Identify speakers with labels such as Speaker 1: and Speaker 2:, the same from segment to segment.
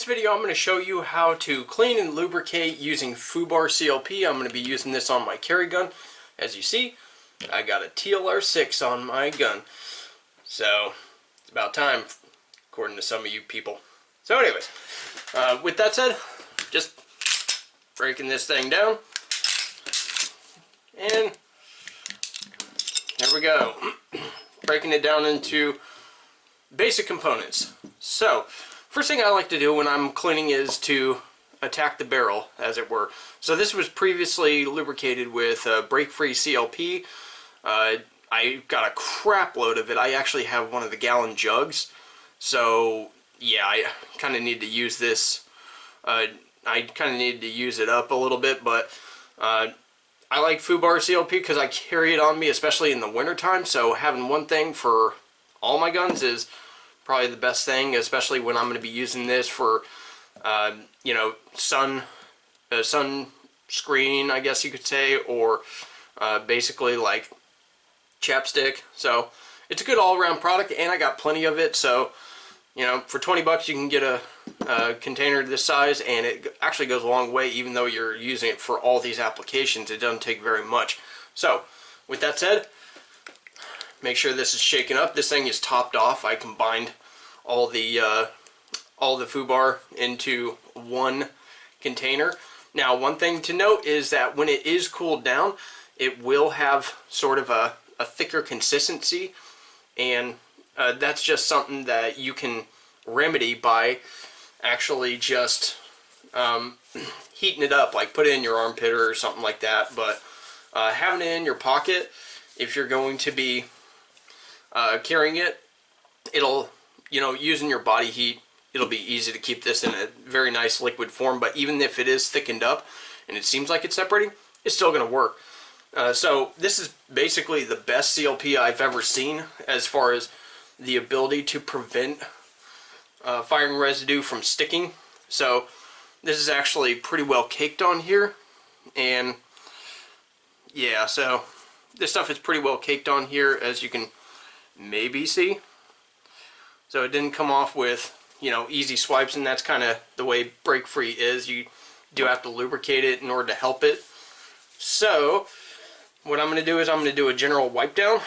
Speaker 1: this video I'm going to show you how to clean and lubricate using Fubar CLP. I'm going to be using this on my carry gun. As you see, I got a TLR6 on my gun. So, it's about time, according to some of you people. So anyways, with that said, just breaking this thing down. And there we go. Breaking it down into basic components. So, first thing I like to do when I'm cleaning is to attack the barrel, as it were. So this was previously lubricated with brake-free CLP. I got a crap load of it. I actually have one of the gallon jugs. So yeah, I kind of need to use this. I kind of need to use it up a little bit, but I like Fubar CLP because I carry it on me, especially in the wintertime. So having one thing for all my guns is probably the best thing, especially when I'm going to be using this for, you know, sun screen, I guess you could say, or basically like chapstick. So it's a good all-around product, and I got plenty of it. So, you know, for 20 bucks you can get a container this size, and it actually goes a long way. Even though you're using it for all these applications, it doesn't take very much. So with that said, make sure this is shaken up. This thing is topped off. I combined all the Fubar into one container. Now, one thing to note is that when it is cooled down, it will have sort of a thicker consistency, and that's just something that you can remedy by actually just heating it up, like put it in your armpit or something like that. But having it in your pocket, if you're going to be carrying it, it'll, you know, using your body heat, it'll be easy to keep this in a very nice liquid form. But even if it is thickened up and it seems like it's separating, it's still going to work. So this is basically the best CLP I've ever seen as far as the ability to prevent firing residue from sticking. So this is actually pretty well caked on here, and yeah, so this stuff is pretty well caked on here, as you can maybe see. So it didn't come off with, you know, easy swipes, and that's kind of the way brake-free is. You do have to lubricate it in order to help it. So what I'm going to do is I'm going to do a general wipe down,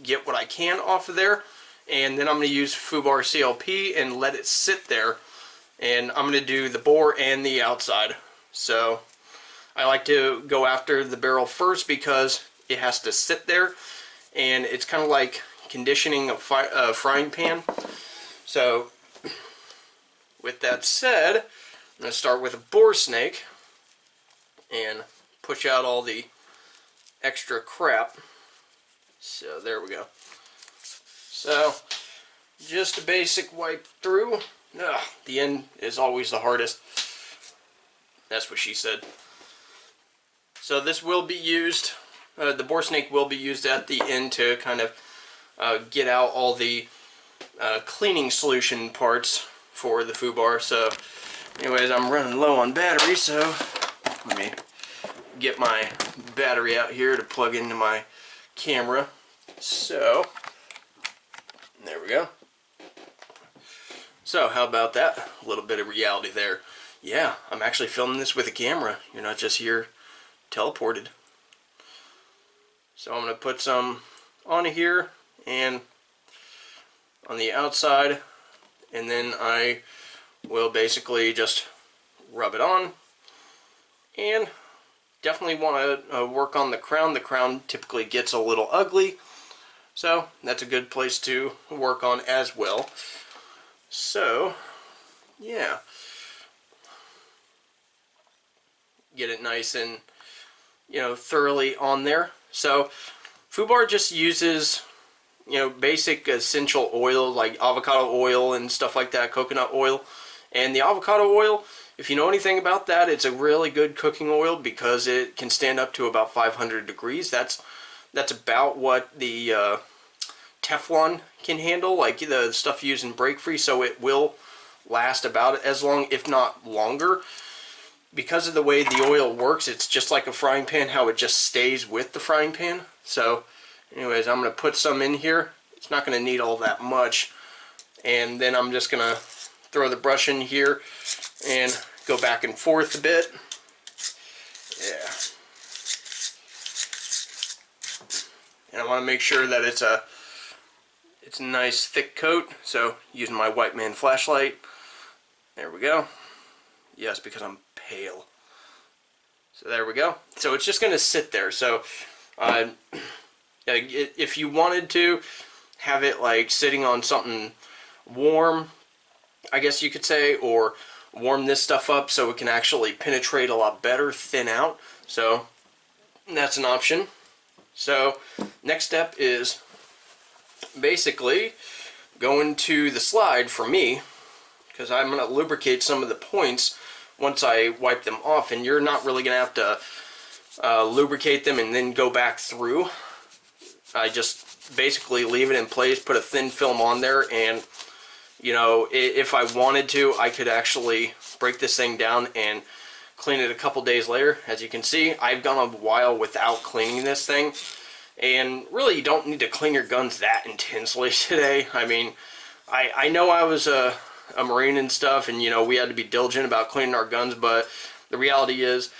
Speaker 1: get what I can off of there, and then I'm going to use Fubar CLP and let it sit there. And I'm going to do the bore and the outside. So I like to go after the barrel first because it has to sit there, and it's kind of like conditioning a frying pan. So with that said, I'm going to start with a bore snake and push out all the extra crap. So there we go. So just a basic wipe through. The end is always the hardest. That's what she said. So this will be used, the bore snake will be used at the end to kind of get out all the cleaning solution parts for the Fubar. So anyways, I'm running low on battery, so let me get my battery out here to plug into my camera. So there we go. So how about that? A little bit of reality there. Yeah, I'm actually filming this with a camera. You're not just here teleported. So I'm going to put some on here and on the outside, and then I will basically just rub it on. And definitely want to work on the crown. The crown typically gets a little ugly, so that's a good place to work on as well. So yeah, get it nice and, you know, thoroughly on there. So Fubar just uses, you know, basic essential oil like avocado oil and stuff like that, coconut oil. And the avocado oil, if you know anything about that, it's a really good cooking oil because it can stand up to about 500 degrees. That's about what the Teflon can handle, like the stuff used in brake-free, so it will last about as long, if not longer. Because of the way the oil works, it's just like a frying pan, how it just stays with the frying pan. So anyways, I'm going to put some in here. It's not going to need all that much. And then I'm just going to throw the brush in here and go back and forth a bit. Yeah. And I want to make sure that it's a nice thick coat, so using my white man flashlight. There we go. Yes, because I'm pale. So there we go. So it's just going to sit there. So if you wanted to have it like sitting on something warm, I guess you could say, or warm this stuff up so it can actually penetrate a lot better, thin out. So that's an option. So next step is basically going to the slide for me, because I'm going to lubricate some of the points once I wipe them off, and you're not really going to have to lubricate them and then go back through. I just basically leave it in place, put a thin film on there, and you know, if I wanted to, I could actually break this thing down and clean it a couple days later. As you can see, I've gone a while without cleaning this thing, and really you don't need to clean your guns that intensely today. I mean, I know I was a Marine and stuff, and you know, we had to be diligent about cleaning our guns, but the reality is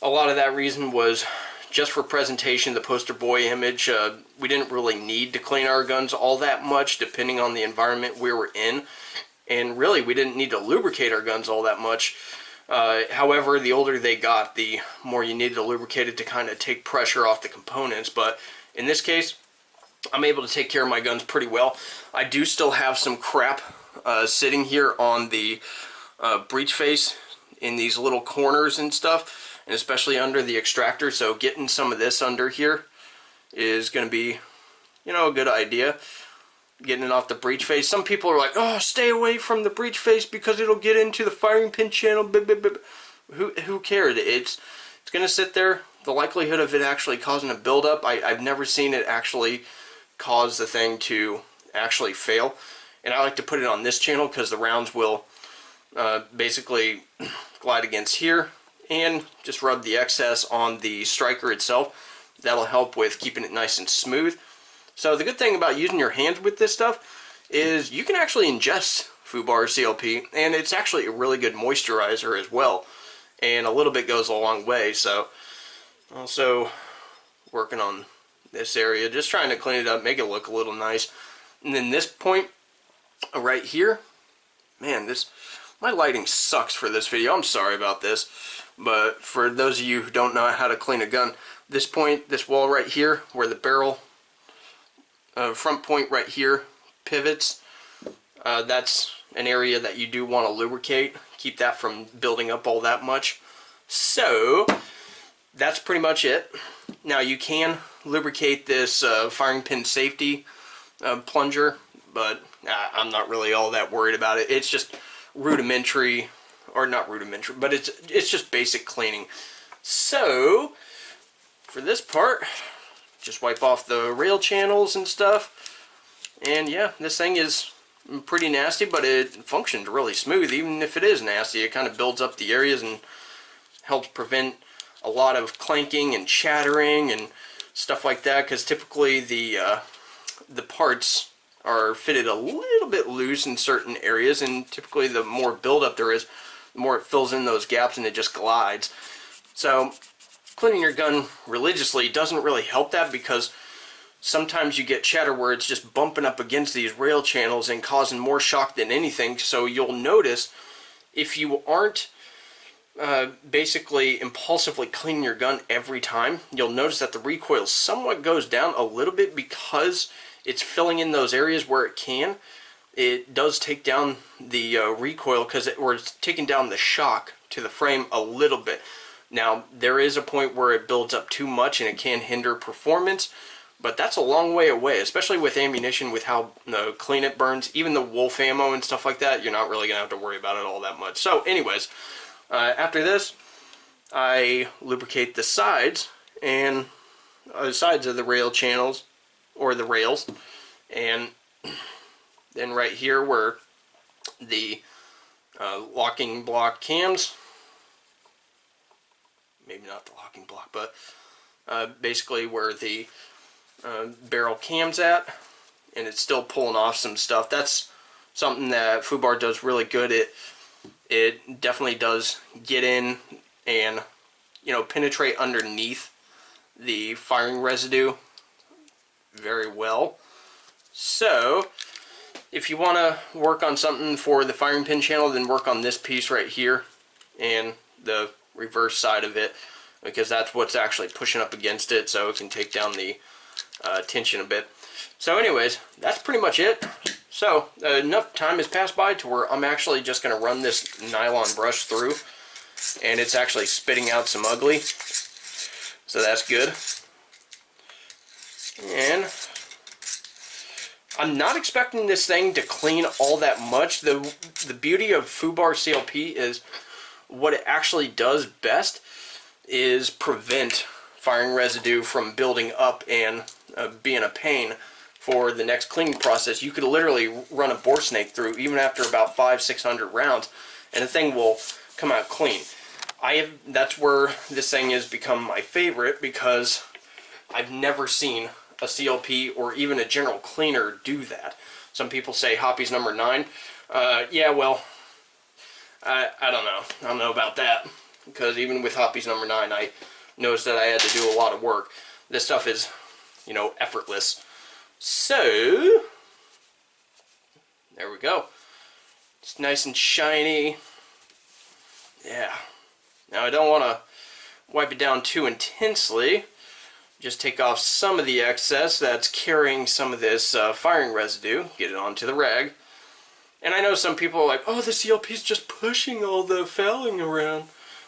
Speaker 1: a lot of that reason was just for presentation, the poster boy image. We didn't really need to clean our guns all that much depending on the environment we were in, and really we didn't need to lubricate our guns all that much. However, the older they got, the more you needed to lubricate it to kind of take pressure off the components. But in this case, I'm able to take care of my guns pretty well. I do still have some crap sitting here on the breech face in these little corners and stuff, and especially under the extractor. So getting some of this under here is going to be, you know, a good idea. Getting it off the breech face. Some people are like, oh, stay away from the breech face because it'll get into the firing pin channel. Who cares? It's going to sit there. The likelihood of it actually causing a buildup, I've never seen it actually cause the thing to actually fail. And I like to put it on this channel because the rounds will basically glide against here and just rub the excess on the striker itself. That'll help with keeping it nice and smooth. So the good thing about using your hands with this stuff is you can actually ingest Fubar CLP, and it's actually a really good moisturizer as well. And a little bit goes a long way. So also working on this area, just trying to clean it up, make it look a little nice. And then this point right here, man, my lighting sucks for this video. I'm sorry about this, but for those of you who don't know how to clean a gun, this point, this wall right here, where the barrel front point right here pivots, that's an area that you do want to lubricate. Keep that from building up all that much. So that's pretty much it. Now you can lubricate this firing pin safety plunger, but I'm not really all that worried about it. It's just rudimentary, or not rudimentary, but it's just basic cleaning. So for this part, just wipe off the rail channels and stuff, and yeah, this thing is pretty nasty, but it functions really smooth. Even if it is nasty, it kind of builds up the areas and helps prevent a lot of clanking and shattering and stuff like that, because typically the parts are fitted a little bit loose in certain areas, and typically the more buildup there is, the more it fills in those gaps and it just glides. So cleaning your gun religiously doesn't really help that, because sometimes you get chatter where it's just bumping up against these rail channels and causing more shock than anything. So you'll notice, if you aren't basically impulsively cleaning your gun every time, you'll notice that the recoil somewhat goes down a little bit, because it's filling in those areas where it can. It does take down the recoil, or it's taking down the shock to the frame a little bit. Now, there is a point where it builds up too much and it can hinder performance, but that's a long way away, especially with ammunition, with how clean it burns. Even the wolf ammo and stuff like that, you're not really going to have to worry about it all that much. So anyways, after this, I lubricate the sides and sides of the rail channels, or the rails, and then right here where the locking block cams, maybe not the locking block, but basically where the barrel cam's at, and it's still pulling off some stuff. That's something that Fubar does really good. It definitely does get in and, you know, penetrate underneath the firing residue very well. So if you want to work on something for the firing pin channel, then work on this piece right here and the reverse side of it, because that's what's actually pushing up against it, so it can take down the tension a bit. So anyways, that's pretty much it. So enough time has passed by to where I'm actually just going to run this nylon brush through, and it's actually spitting out some ugly, so that's good. And I'm not expecting this thing to clean all that much. The beauty of Fubar CLP is what it actually does best is prevent firing residue from building up and being a pain for the next cleaning process. You could literally run a bore snake through even after about 500-600 rounds, and the thing will come out clean. That's where this thing has become my favorite, because I've never seen a CLP or even a general cleaner do that. Some people say Hoppy's number 9. Yeah, well, I don't know. I don't know about that, because even with Hoppy's number 9, I noticed that I had to do a lot of work. This stuff is, you know, effortless. So there we go. It's nice and shiny. Yeah. Now I don't want to wipe it down too intensely. Just take off some of the excess that's carrying some of this firing residue. Get it onto the rag. And I know some people are like, oh, the CLP's just pushing all the fouling around,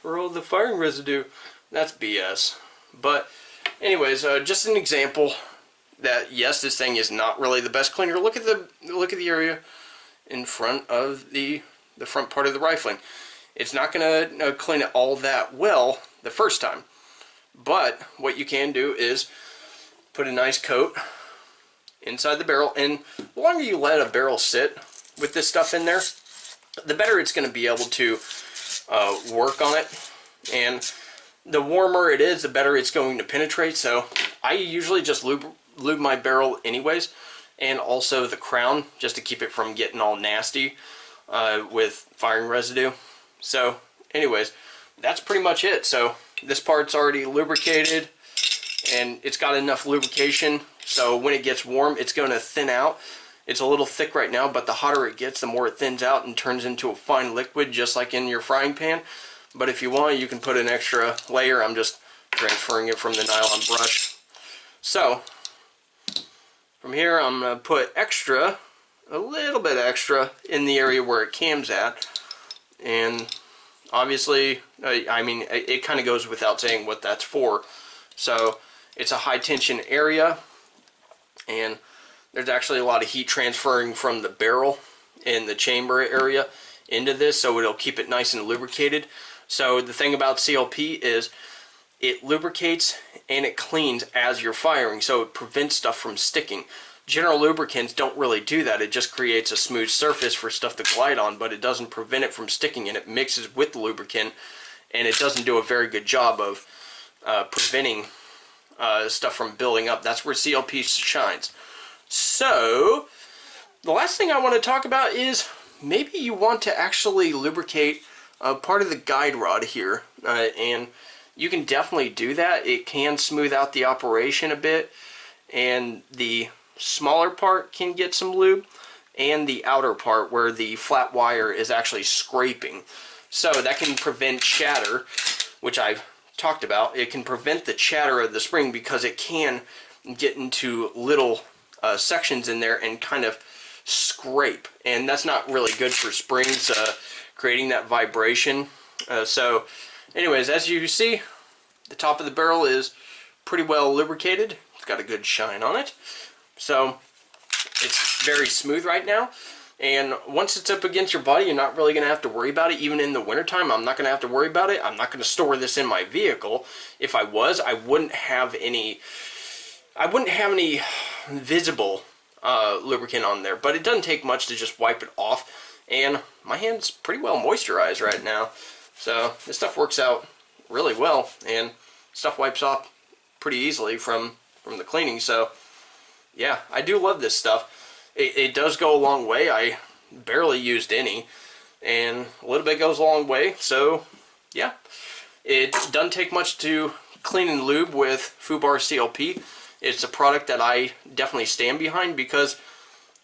Speaker 1: or all the firing residue. That's BS. But anyways, just an example that yes, this thing is not really the best cleaner. Look at the area in front of the front part of the rifling. It's not going to clean it all that well the first time. But what you can do is put a nice coat inside the barrel, and the longer you let a barrel sit with this stuff in there, the better it's going to be able to work on it. And the warmer it is, the better it's going to penetrate. So I usually just lube my barrel anyways, and also the crown, just to keep it from getting all nasty with firing residue. So anyways, that's pretty much it. So this part's already lubricated, and it's got enough lubrication, so when it gets warm, it's going to thin out. It's a little thick right now, but the hotter it gets, the more it thins out and turns into a fine liquid, just like in your frying pan. But if you want, you can put an extra layer. I'm just transferring it from the nylon brush. So from here, I'm going to put a little bit extra in the area where it cams at. And obviously, I mean, it kind of goes without saying what that's for. So it's a high tension area, and there's actually a lot of heat transferring from the barrel in the chamber area into this, so it'll keep it nice and lubricated. So the thing about CLP is it lubricates and it cleans as you're firing, so it prevents stuff from sticking. General lubricants don't really do that. It just creates a smooth surface for stuff to glide on, but it doesn't prevent it from sticking, and it mixes with the lubricant, and it doesn't do a very good job of preventing stuff from building up. That's where CLP shines. So the last thing I want to talk about is maybe you want to actually lubricate part of the guide rod here, and you can definitely do that. It can smooth out the operation a bit, and the smaller part can get some lube, and the outer part where the flat wire is actually scraping. So that can prevent chatter, which I've talked about. It can prevent the chatter of the spring because it can get into little sections in there and kind of scrape, and that's not really good for springs, creating that vibration. So anyways, as you see, the top of the barrel is pretty well lubricated. It's got a good shine on it. So it's very smooth right now, and once it's up against your body, you're not really going to have to worry about it. Even in the wintertime, I'm not going to have to worry about it. I'm not going to store this in my vehicle. If I was, I wouldn't have any visible lubricant on there, but it doesn't take much to just wipe it off, and my hand's pretty well moisturized right now, so this stuff works out really well, and stuff wipes off pretty easily from the cleaning. So yeah, I do love this stuff. It does go a long way. I barely used any, and a little bit goes a long way. So yeah, it doesn't take much to clean and lube with Fubar CLP. It's a product that I definitely stand behind, because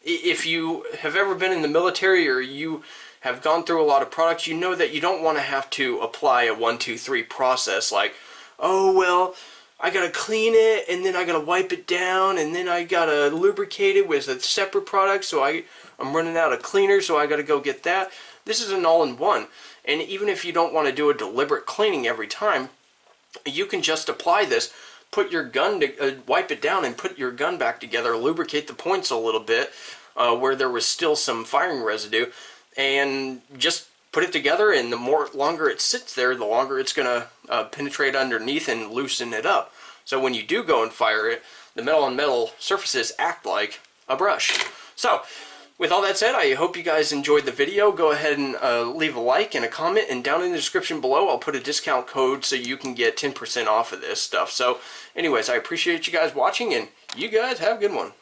Speaker 1: if you have ever been in the military or you have gone through a lot of products, you know that you don't want to have to apply a 1, 2, 3 process, like, oh well, I gotta clean it and then I gotta wipe it down and then I gotta lubricate it with a separate product, so I'm running out of cleaner, so I gotta go get that. This is an all-in-one, and even if you don't want to do a deliberate cleaning every time, you can just apply this, put your gun to wipe it down and put your gun back together, lubricate the points a little bit where there was still some firing residue, and just put it together, and the longer it sits there, the longer it's going to penetrate underneath and loosen it up. So when you do go and fire it, the metal on metal surfaces act like a brush. So with all that said, I hope you guys enjoyed the video. Go ahead and leave a like and a comment, and down in the description below I'll put a discount code so you can get 10% off of this stuff. So anyways, I appreciate you guys watching, and you guys have a good one.